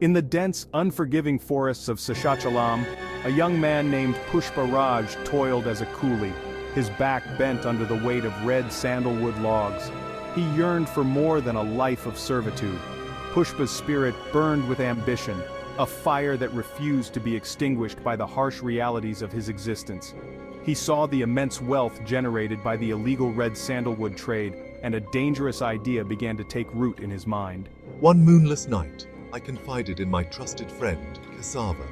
In the dense, unforgiving forests of Sashachalam, a young man named Pushpa Raj toiled as a coolie, his back bent under the weight of red sandalwood logs. He yearned for more than a life of servitude. Pushpa's spirit burned with ambition, a fire that refused to be extinguished by the harsh realities of his existence. He saw the immense wealth generated by the illegal red sandalwood trade, and a dangerous idea began to take root in his mind. One moonless night, I confided in my trusted friend, Cassava.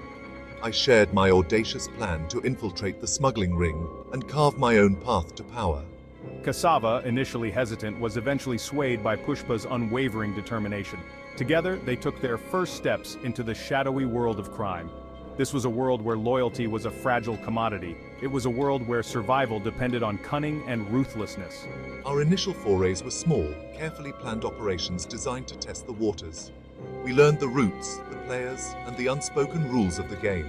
I shared my audacious plan to infiltrate the smuggling ring and carve my own path to power. Cassava, initially hesitant, was eventually swayed by Pushpa's unwavering determination. Together, they took their first steps into the shadowy world of crime. This was a world where loyalty was a fragile commodity. It was a world where survival depended on cunning and ruthlessness. Our initial forays were small, carefully planned operations designed to test the waters. We learned the routes, the players, and the unspoken rules of the game.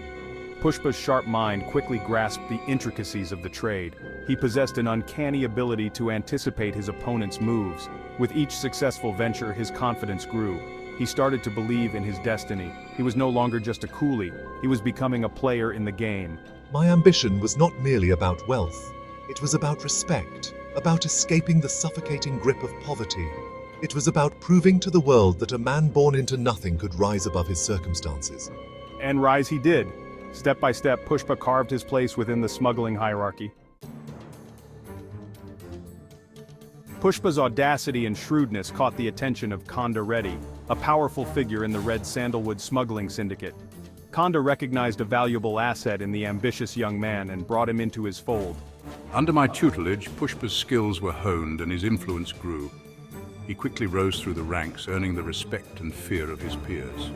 Pushpa's sharp mind quickly grasped the intricacies of the trade. He possessed an uncanny ability to anticipate his opponent's moves. With each successful venture, his confidence grew. He started to believe in his destiny. He was no longer just a coolie. He was becoming a player in the game. My ambition was not merely about wealth. It was about respect, about escaping the suffocating grip of poverty. It was about proving to the world that a man born into nothing could rise above his circumstances. And rise he did. Step by step, Pushpa carved his place within the smuggling hierarchy. Pushpa's audacity and shrewdness caught the attention of Khanda Reddy, a powerful figure in the red sandalwood smuggling syndicate. Khanda recognized a valuable asset in the ambitious young man and brought him into his fold. Under my tutelage, Pushpa's skills were honed and his influence grew. He quickly rose through the ranks, earning the respect and fear of his peers.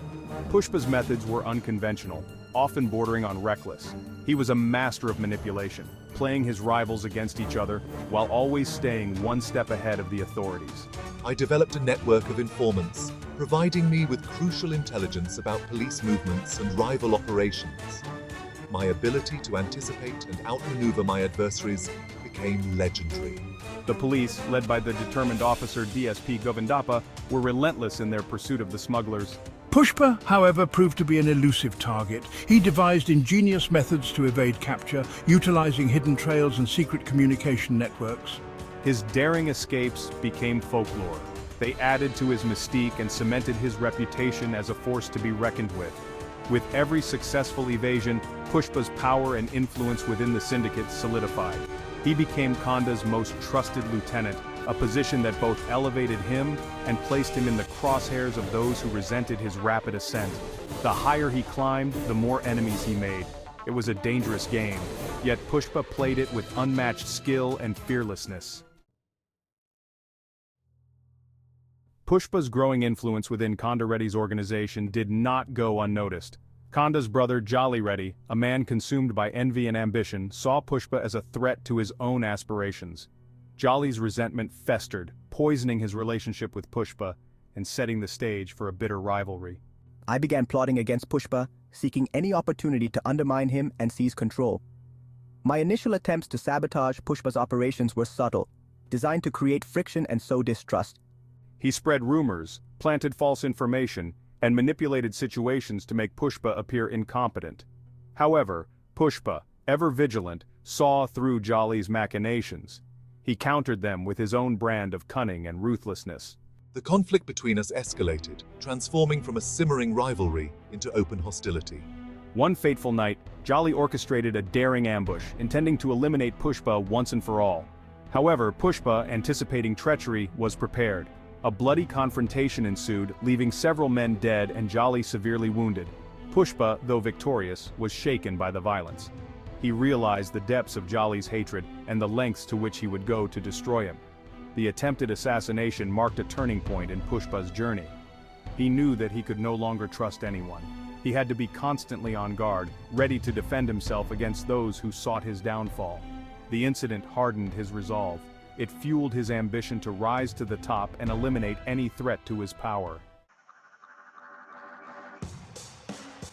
Pushpa's methods were unconventional, often bordering on reckless. He was a master of manipulation, playing his rivals against each other, while always staying one step ahead of the authorities. I developed a network of informants, providing me with crucial intelligence about police movements and rival operations. My ability to anticipate and outmaneuver my adversaries became legendary. The police, led by the determined officer DSP Govindappa, were relentless in their pursuit of the smugglers. Pushpa, however, proved to be an elusive target. He devised ingenious methods to evade capture, utilizing hidden trails and secret communication networks. His daring escapes became folklore. They added to his mystique and cemented his reputation as a force to be reckoned with. With every successful evasion, Pushpa's power and influence within the syndicate solidified. He became Khanda's most trusted lieutenant, a position that both elevated him and placed him in the crosshairs of those who resented his rapid ascent. The higher he climbed, the more enemies he made. It was a dangerous game, yet Pushpa played it with unmatched skill and fearlessness. Pushpa's growing influence within Khanda Reddy's organization did not go unnoticed. Khanda's brother Jaali Reddy, a man consumed by envy and ambition, saw Pushpa as a threat to his own aspirations. Jaali's resentment festered, poisoning his relationship with Pushpa and setting the stage for a bitter rivalry. I began plotting against Pushpa, seeking any opportunity to undermine him and seize control. My initial attempts to sabotage Pushpa's operations were subtle, designed to create friction and sow distrust. He spread rumors, planted false information, and manipulated situations to make Pushpa appear incompetent. However, Pushpa, ever vigilant, saw through Jaali's machinations. He countered them with his own brand of cunning and ruthlessness. The conflict between us escalated, transforming from a simmering rivalry into open hostility. One fateful night, Jaali orchestrated a daring ambush, intending to eliminate Pushpa once and for all. However, Pushpa, anticipating treachery, was prepared. A bloody confrontation ensued, leaving several men dead and Jaali severely wounded. Pushpa, though victorious, was shaken by the violence. He realized the depths of Jaali's hatred and the lengths to which he would go to destroy him. The attempted assassination marked a turning point in Pushpa's journey. He knew that he could no longer trust anyone. He had to be constantly on guard, ready to defend himself against those who sought his downfall. The incident hardened his resolve. It fueled his ambition to rise to the top and eliminate any threat to his power.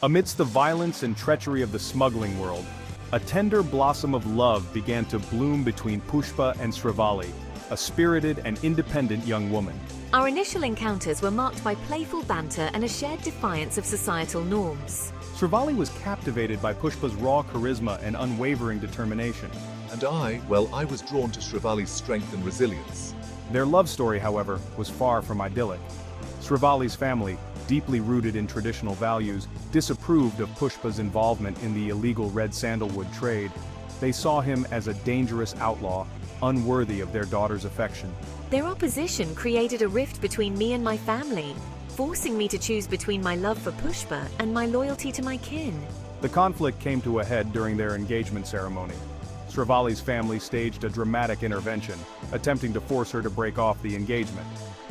Amidst the violence and treachery of the smuggling world, a tender blossom of love began to bloom between Pushpa and Srivalli, a spirited and independent young woman. Our initial encounters were marked by playful banter and a shared defiance of societal norms. Srivalli was captivated by Pushpa's raw charisma and unwavering determination. And I was drawn to Srivalli's strength and resilience. Their love story, however, was far from idyllic. Srivalli's family, deeply rooted in traditional values, disapproved of Pushpa's involvement in the illegal red sandalwood trade. They saw him as a dangerous outlaw, unworthy of their daughter's affection. Their opposition created a rift between me and my family, forcing me to choose between my love for Pushpa and my loyalty to my kin. The conflict came to a head during their engagement ceremony. Srivalli's family staged a dramatic intervention, attempting to force her to break off the engagement.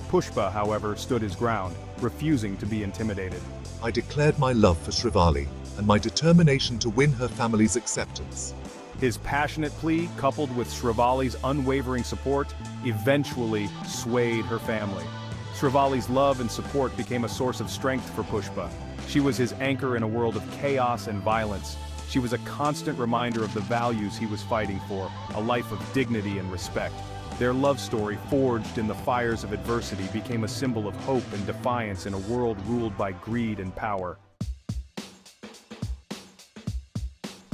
Pushpa, however, stood his ground, refusing to be intimidated. I declared my love for Srivalli and my determination to win her family's acceptance. His passionate plea, coupled with Srivalli's unwavering support, eventually swayed her family. Srivalli's love and support became a source of strength for Pushpa. She was his anchor in a world of chaos and violence. She was a constant reminder of the values he was fighting for, a life of dignity and respect. Their love story, forged in the fires of adversity, became a symbol of hope and defiance in a world ruled by greed and power.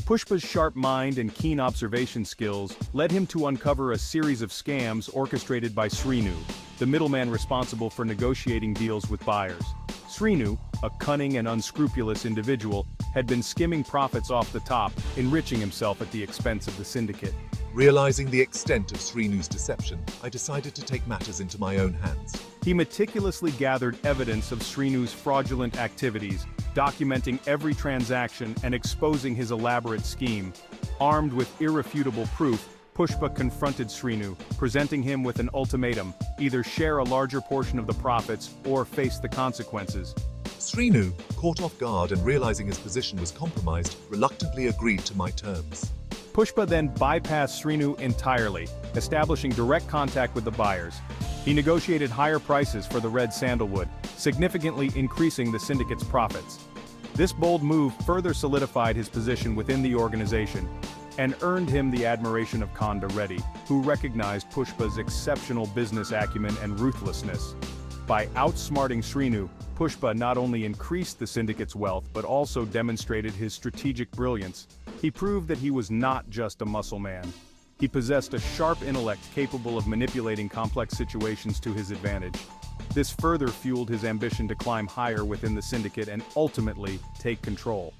Pushpa's sharp mind and keen observation skills led him to uncover a series of scams orchestrated by Srinu, the middleman responsible for negotiating deals with buyers. Srinu, a cunning and unscrupulous individual, had been skimming profits off the top, enriching himself at the expense of the syndicate. Realizing the extent of Srinu's deception, I decided to take matters into my own hands. He meticulously gathered evidence of Srinu's fraudulent activities, documenting every transaction and exposing his elaborate scheme. Armed with irrefutable proof, Pushpa confronted Srinu, presenting him with an ultimatum: either share a larger portion of the profits or face the consequences. Srinu, caught off guard and realizing his position was compromised, reluctantly agreed to my terms. Pushpa then bypassed Srinu entirely, establishing direct contact with the buyers. He negotiated higher prices for the red sandalwood, significantly increasing the syndicate's profits. This bold move further solidified his position within the organization and earned him the admiration of Khanda Reddy, who recognized Pushpa's exceptional business acumen and ruthlessness. By outsmarting Srinu, Pushpa not only increased the syndicate's wealth but also demonstrated his strategic brilliance. He proved that he was not just a muscle man. He possessed a sharp intellect capable of manipulating complex situations to his advantage. This further fueled his ambition to climb higher within the syndicate and ultimately take control.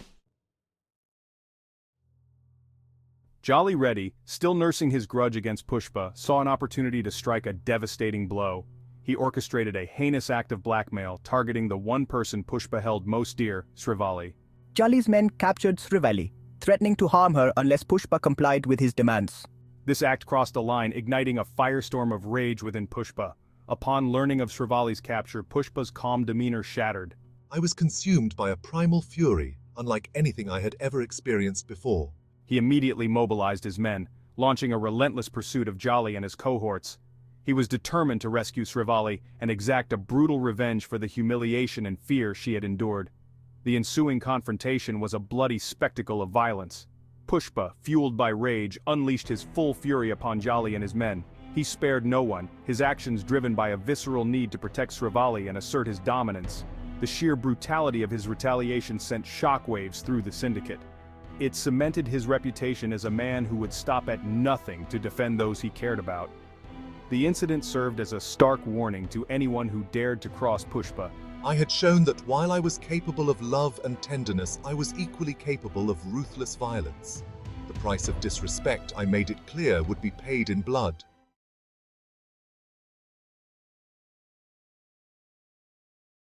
Jaali Reddy, still nursing his grudge against Pushpa, saw an opportunity to strike a devastating blow. He orchestrated a heinous act of blackmail, targeting the one person Pushpa held most dear, Srivalli. Jaali's men captured Srivalli, threatening to harm her unless Pushpa complied with his demands. This act crossed a line, igniting a firestorm of rage within Pushpa. Upon learning of Srivalli's capture, Pushpa's calm demeanor shattered. I was consumed by a primal fury, unlike anything I had ever experienced before. He immediately mobilized his men, launching a relentless pursuit of Jaali and his cohorts. He was determined to rescue Srivalli and exact a brutal revenge for the humiliation and fear she had endured. The ensuing confrontation was a bloody spectacle of violence. Pushpa, fueled by rage, unleashed his full fury upon Jaali and his men. He spared no one, his actions driven by a visceral need to protect Srivalli and assert his dominance. The sheer brutality of his retaliation sent shockwaves through the syndicate. It cemented his reputation as a man who would stop at nothing to defend those he cared about. The incident served as a stark warning to anyone who dared to cross Pushpa. I had shown that while I was capable of love and tenderness, I was equally capable of ruthless violence. The price of disrespect, I made it clear, would be paid in blood.